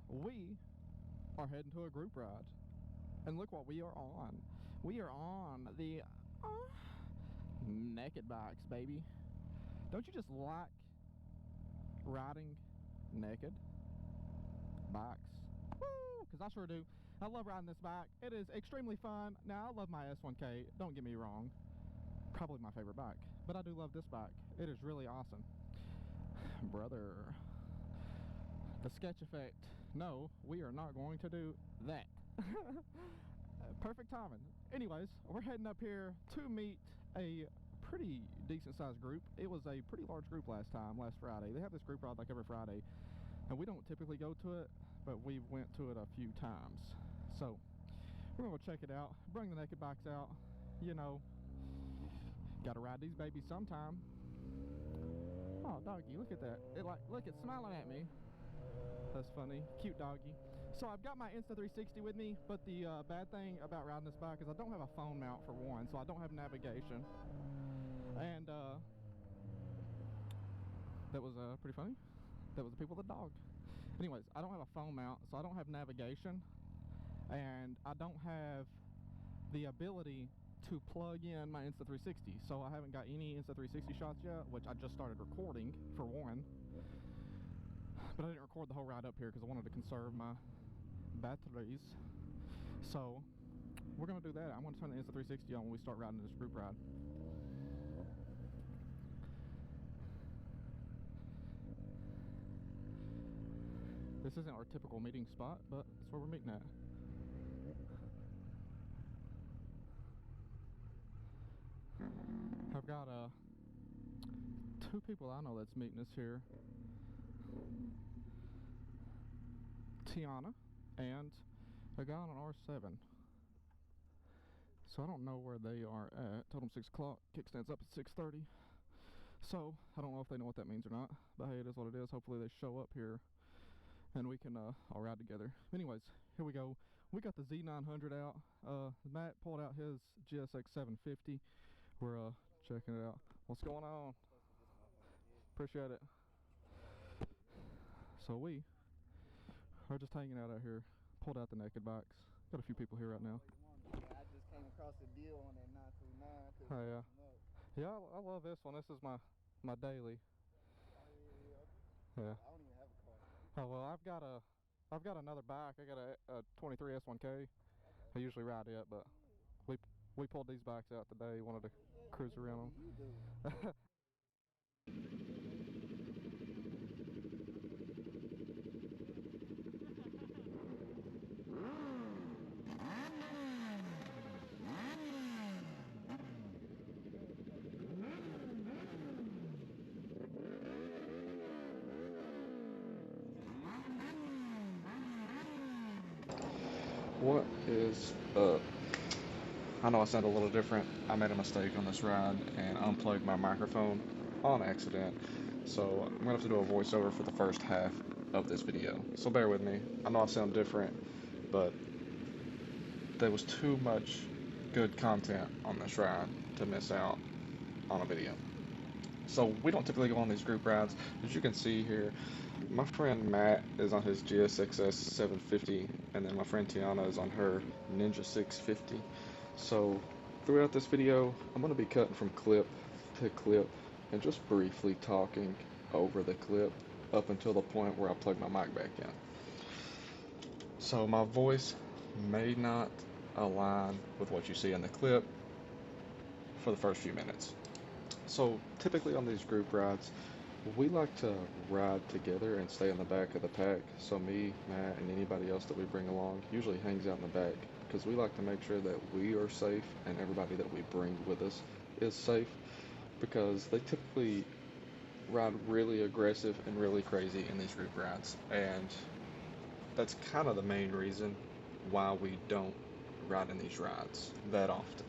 we are heading to a group ride. And look what we are on. We are on the naked bikes, baby. Don't you just like riding naked bikes? Woo! Because I sure do. I love riding this bike. It is extremely fun. Now, I love my S1K. Don't get me wrong. Probably my favorite bike. But I do love this bike. It is really awesome. Brother. The sketch effect. No, we are not going to do that. Perfect timing. Anyways, we're heading up here to meet a pretty decent sized group. It was a pretty large group last Friday. They have this group ride like every Friday, and we don't typically go to it, but we went to it a few times. So we're gonna go check it out, bring the naked bikes out. You know, gotta ride these babies sometime. Oh, doggy, look at that. Look, it's smiling at me. That's funny. Cute doggy. So I've got my Insta360 with me, but the bad thing about riding this bike is I don't have a phone mount for one, so I don't have navigation. And that was pretty funny. That was the people with the dog. Anyways, I don't have a phone mount, so I don't have navigation, and I don't have the ability to plug in my Insta360. So I haven't got any Insta360 shots yet, which I just started recording for one. But I didn't record the whole ride up here because I wanted to conserve my batteries. So we're gonna do that. I want to turn the Insta360 on when we start riding this group ride. This isn't our typical meeting spot, but that's where we're meeting at. I've got two people I know that's meeting us here. Tiana and a guy on an R7. So I don't know where they are at. Told them 6 o'clock. Kickstand's up at 6:30. So I don't know if they know what that means or not. But hey, it is what it is. Hopefully they show up here and we can all ride together. Anyways, here we go. We got the Z900 out. Matt pulled out his GSX750. We're checking it out. What's going on? Appreciate it. So we are just hanging out here. Pulled out the naked bikes. Got a few people here right now. I just came across a deal on that 929. Oh yeah. Yeah, I love this one. This is my daily. Yeah. I don't even have a car. Oh well, I've got another bike. I got a 23 S1K. Okay. I usually ride it, but we pulled these bikes out today. Wanted to cruise around them. What is up? I know I sound a little different. I made a mistake on this ride and unplugged my microphone on accident. So I'm gonna have to do a voiceover for the first half of this video. So bear with me. I know I sound different, but there was too much good content on this ride to miss out on a video. So we don't typically go on these group rides. As you can see here, my friend Matt is on his GSXS 750, and then my friend Tiana is on her Ninja 650. So throughout this video, I'm going to be cutting from clip to clip and just briefly talking over the clip up until the point where I plug my mic back in. So my voice may not align with what you see in the clip for the first few minutes. So typically on these group rides, we like to ride together and stay in the back of the pack. So me, Matt, and anybody else that we bring along usually hangs out in the back because we like to make sure that we are safe and everybody that we bring with us is safe, because they typically ride really aggressive and really crazy in these group rides, and that's kind of the main reason why we don't ride in these rides that often.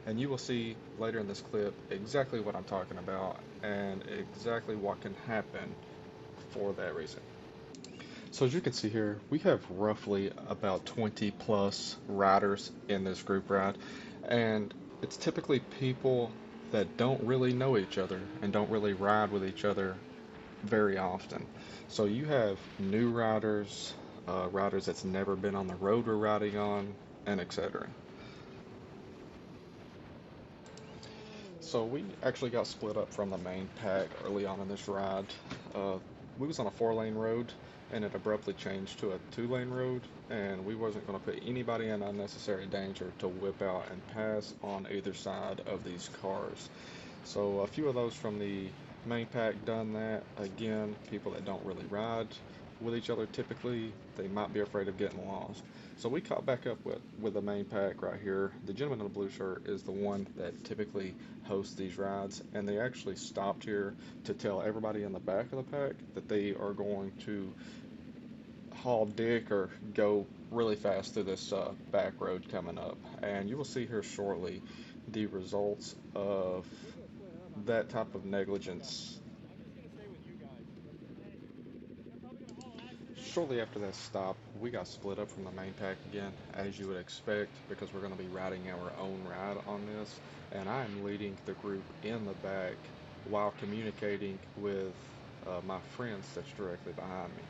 And you will see later in this clip exactly what I'm talking about and exactly what can happen for that reason. So as you can see here, we have roughly about 20 plus riders in this group ride, and it's typically people that don't really know each other and don't really ride with each other very often. So you have new riders, riders that's never been on the road we're riding on, and etc. So we actually got split up from the main pack early on in this ride. Uh, we was on a 4-lane road and it abruptly changed to a 2-lane road, and we wasn't going to put anybody in unnecessary danger to whip out and pass on either side of these cars. So a few of those from the main pack done that. Again, people that don't really ride with each other typically, they might be afraid of getting lost. So we caught back up with the main pack right here. The gentleman in the blue shirt is the one that typically hosts these rides, and they actually stopped here to tell everybody in the back of the pack that they are going to haul dick or go really fast through this back road coming up. And you will see here shortly the results of that type of negligence. Shortly after that stop, we got split up from the main pack again, as you would expect, because we're going to be riding our own ride on this, and I am leading the group in the back while communicating with my friends that's directly behind me.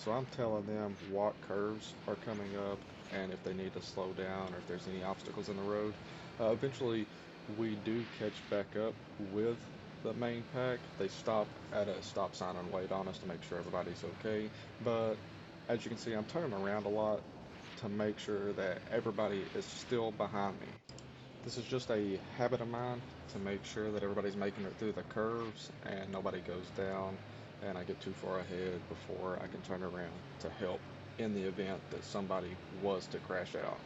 So I'm telling them what curves are coming up, and if they need to slow down or if there's any obstacles in the road. Eventually, we do catch back up with the main pack. They stop at a stop sign and wait on us to make sure everybody's okay. But as you can see, I'm turning around a lot to make sure that everybody is still behind me. This is just a habit of mine to make sure that everybody's making it through the curves and nobody goes down and I get too far ahead before I can turn around to help in the event that somebody was to crash out.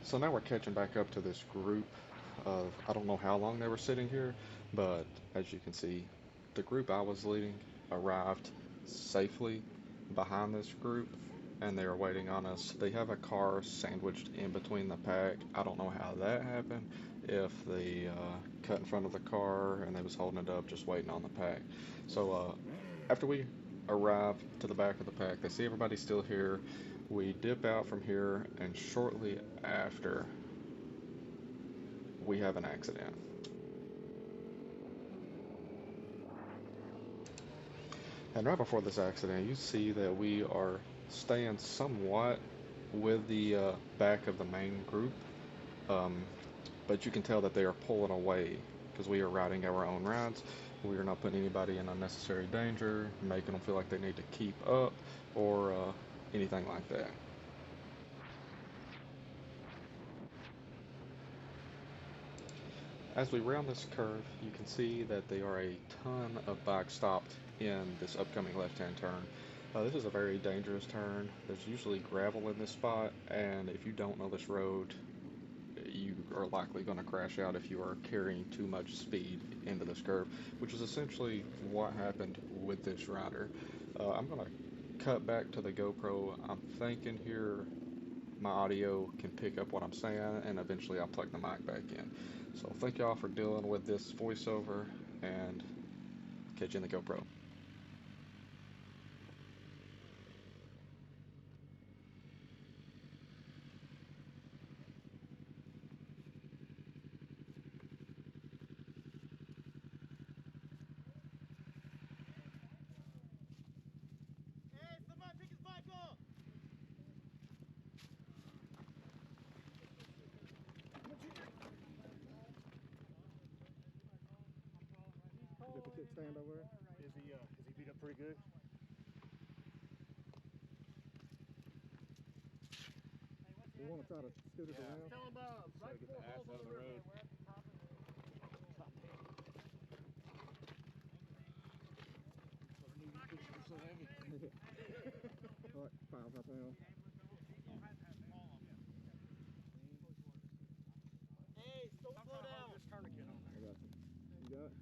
So now we're catching back up to this group of, I don't know how long they were sitting here, but as you can see, the group I was leading arrived safely behind this group and they are waiting on us. They have a car sandwiched in between the pack. I don't know how that happened, if they cut in front of the car and they was holding it up just waiting on the pack. So after we arrive to the back of the pack, they see everybody still here. We dip out from here, and shortly after, we have an accident. And right before this accident, you see that we are staying somewhat with the back of the main group, um, but you can tell that they are pulling away because we are riding our own rides. We are not putting anybody in unnecessary danger, making them feel like they need to keep up or anything like that. As we round this curve, you can see that there are a ton of bikes stopped in this upcoming left-hand turn. This is a very dangerous turn. There's usually gravel in this spot, and if you don't know this road, you are likely going to crash out if you are carrying too much speed into this curve, which is essentially what happened with this rider. I'm going to cut back to the GoPro. I'm thinking here my audio can pick up what I'm saying, and eventually I'll plug the mic back in. So thank y'all for dealing with this voiceover, and catch you in the GoPro. Hey, somebody pick his bike up! Get the kickstand over there. Is he beat up pretty good? We want to try to scoot it around. Tell him right before it falls on the road. So heavy. Alright, 5 right now. Hey, don't slow down. This tourniquet on there. I got you. You got it?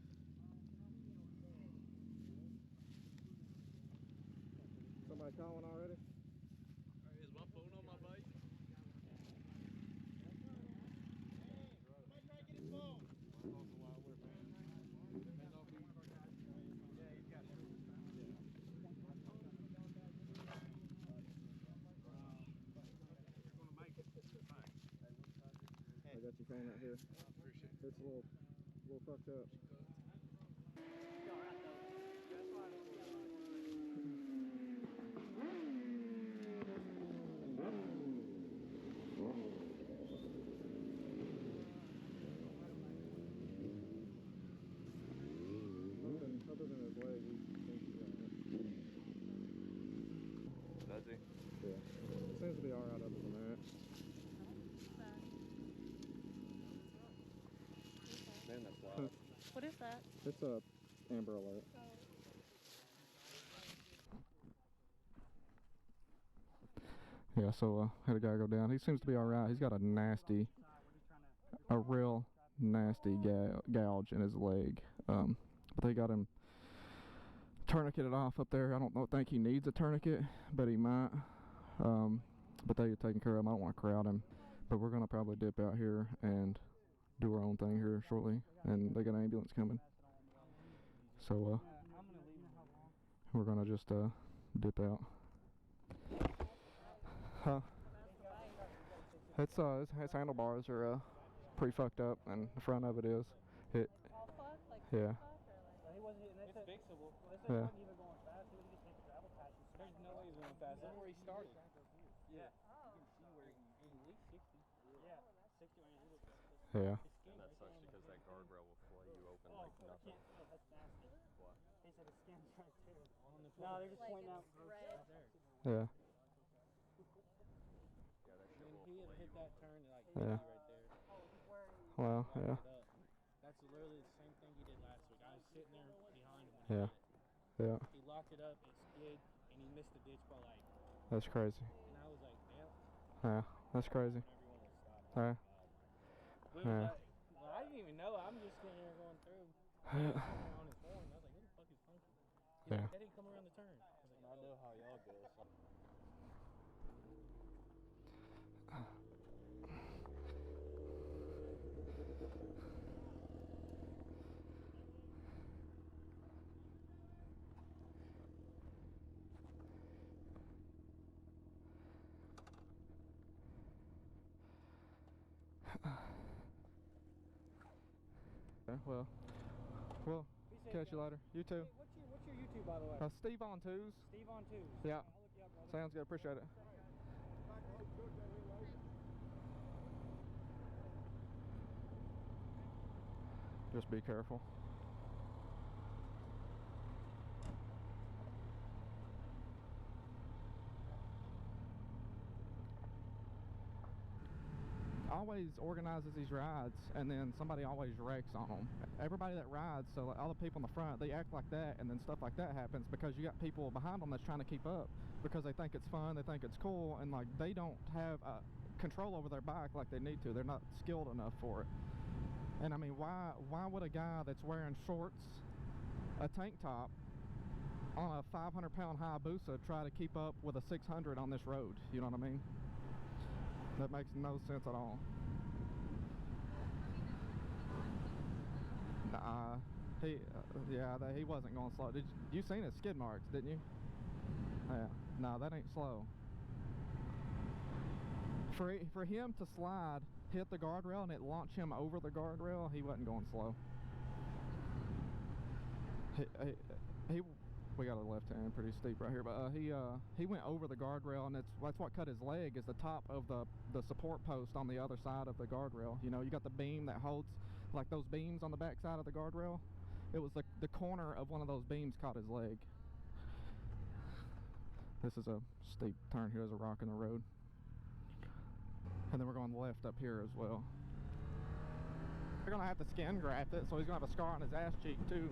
Somebody calling already? Is my phone on my bike? Somebody try to get his phone. I got your phone right here. appreciate it. It's a little fucked up. is he? Yeah. Seems to be alright other than that. Man, that's loud. What is that? It's a Amber Alert. Yeah, so had a guy go down. He seems to be alright. He's got a real nasty gouge in his leg. But they got him tourniqueted off up there. I don't think he needs a tourniquet, but he might. But they're taking care of him. I don't want to crowd him. But we're going to probably dip out here and do our own thing here shortly. And they got an ambulance coming. So we're going to just dip out. Huh? Its handlebars are pretty fucked up, and the front of it is. Yeah. It's fixable. Yeah. Even going fast, he just hit the gravel patches. There's no way he's going fast. That's where he started. Yeah. You can see where he's at least 60. Yeah. 60 when he looks. Yeah. And that sucks because that guardrail will flay you open like nothing. That's nasty. What? They said the skin's right there. No, they're just pointing out right there. Yeah. Yeah, that shit will He had flay hit you that open. turn like Yeah. right there. Well, yeah. Locked it up. That's literally the same thing he did last week. I was sitting there behind him when he Yeah. did it. Yeah. He locked it up, it skid, and he missed the ditch by like. That's crazy. And I was like, damn. Yeah. That's crazy. Everyone was stopped. Yeah. Well, I didn't even know. I'm just sitting there going through. He was on his horn. I was like, who the fuck is funky? He's Yeah. like, that didn't come around the turn. I was like, I know how y'all go. So. Well, catch you later. You too. What's your YouTube, by the way? Steve on twos. Steve on twos. Yeah. I'll look you up, brother. Sounds good. Appreciate it. Just be careful. Always organizes these rides, and then somebody always wrecks on them. Everybody that rides, so like all the people in the front, they act like that, and then stuff like that happens because you got people behind them that's trying to keep up because they think it's fun, they think it's cool, and like they don't have control over their bike like they need to. They're not skilled enough for it. And I mean, why would a guy that's wearing shorts, a tank top, on a 500-pound Hayabusa try to keep up with a 600 on this road? You know what I mean? That makes no sense at all. Nah, he wasn't going slow. You seen his skid marks, didn't you? Yeah, no, that ain't slow. For him to slide, hit the guardrail, and it launched him over the guardrail, he wasn't going slow. We got a left hand pretty steep right here, but he went over the guardrail, and that's what cut his leg, is the top of the support post on the other side of the guardrail. You know, you got the beam that holds, like those beams on the back side of the guardrail. It was the corner of one of those beams caught his leg. This is a steep turn here. There's a rock in the road, and then we're going left up here as well. They're gonna have to skin graft it, so he's gonna have a scar on his ass cheek too,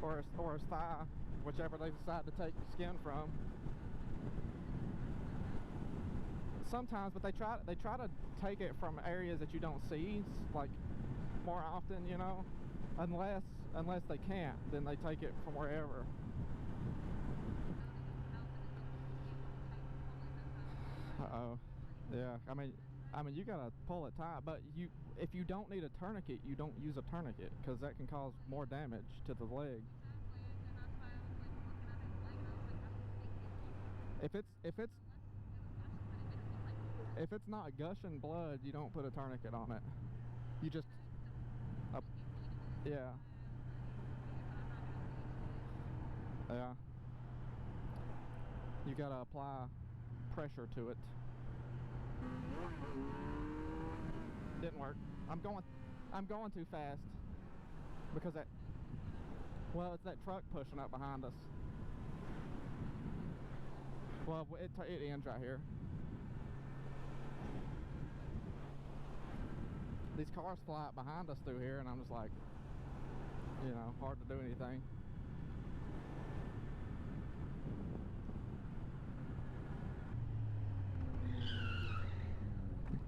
or his thigh, whichever they decide to take skin from. Sometimes, but they try to take it from areas that you don't see, like more often, you know. Unless they can't, then they take it from wherever. Uh-oh. Yeah, I mean you gotta pull it tight, but if you don't need a tourniquet, you don't use a tourniquet, because that can cause more damage to the leg. If it's not gushing blood, you don't put a tourniquet on it. You just yeah. You gotta apply pressure to it. Didn't work. I'm going too fast because it's that truck pushing up behind us. Well, it ends right here. These cars fly up behind us through here, and I'm just like, you know, hard to do anything.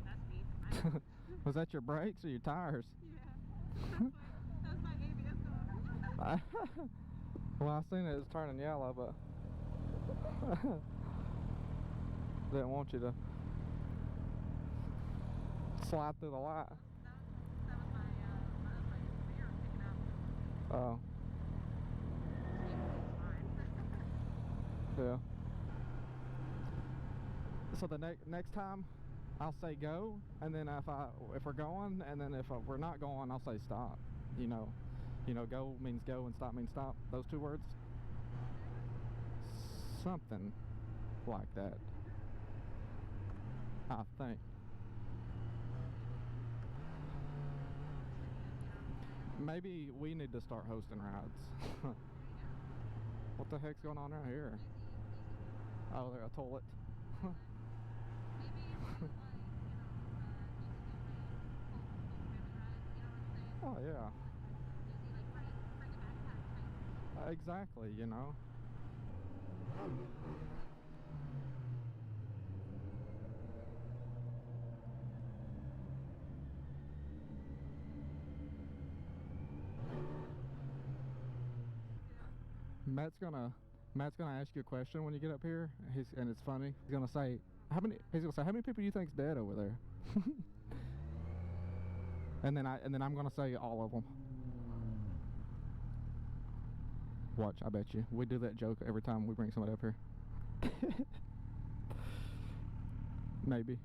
That's me. Was that your brakes or your tires? Yeah. That's my ABS going. Well, I seen it was turning yellow, but didn't want you to slide through the light. That was my mirror picking up. Oh, yeah. So the next time I'll say go, and then if we're going, and then if we're not going, I'll say stop. You know, go means go and stop means stop. Those two words. Something like that, I think. Maybe we need to start hosting rides. What the heck's going on right here? Oh, there's a toilet. Oh yeah. Exactly, you know. Matt's gonna ask you a question when you get up here. And it's funny. He's gonna say how many people do you think's dead over there? and then I'm gonna say all of them. Watch, I bet you. We do that joke every time we bring somebody up here. Maybe.